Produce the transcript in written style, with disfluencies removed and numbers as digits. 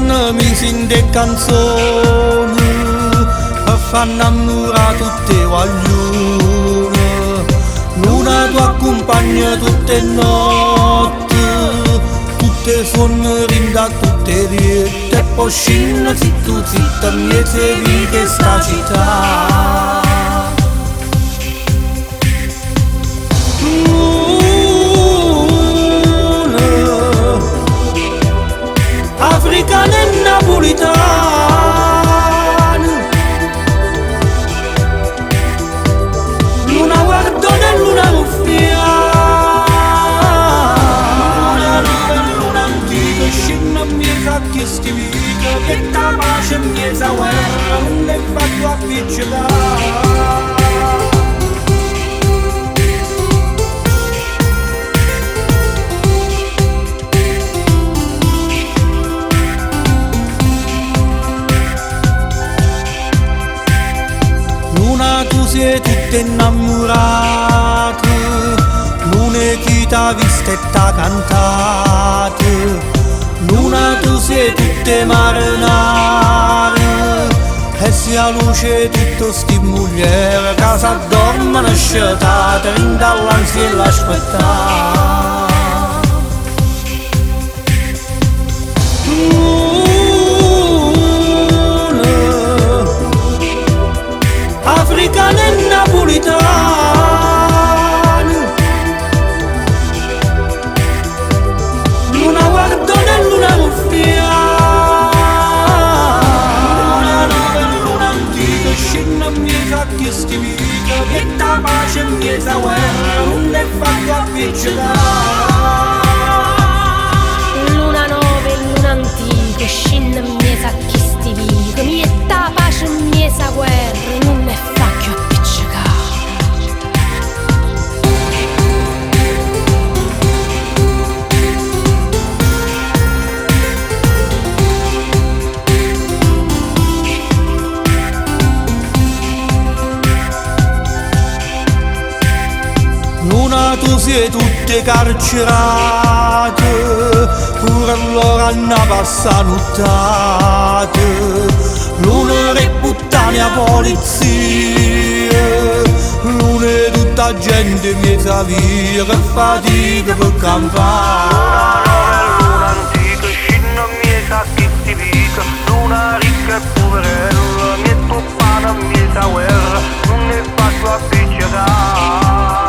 mi sente canzoni e fanno innamorare tutte le guaglione. Luna tu accompagna tutte le notti, tutte sono rinda, tutte riette, e poi scinna zitto zitta, miete vite sta città. Africano e napolitano, luna guardona e luna ruffia, luna nuova e luna antica, scena miesa che stivica, che ta pace miesa guerra, non è fatto appiccicare. Tu sei tutte innamorate, luna chi t'ha vista e t'ha cantate. Luna tu sei tutte marinare, e sia luce tutto sti mugliere che s'addormano scetate in dall'ansia e l'aspettare. Africano e napolitano, luna guardona e luna ruffia, luna nuova e luna antica, scena miesa che stivica, che ta pace miesa guerra, non è fatto appiccicare. Luna nuova e luna antica, scena miesa che stivica, mieta pace miesa guerra, non è facchio appiccicare. Luna tu sei tutte carcerate, pure allora hanno passato nottate. Luna re puttane a polizia, luna tutta gente miesa via che fatica per campare. Luna antica, scena miesa che stivica, luna ricca e poverella, mi è toppata miesa guerra, non è fatto appiccicare.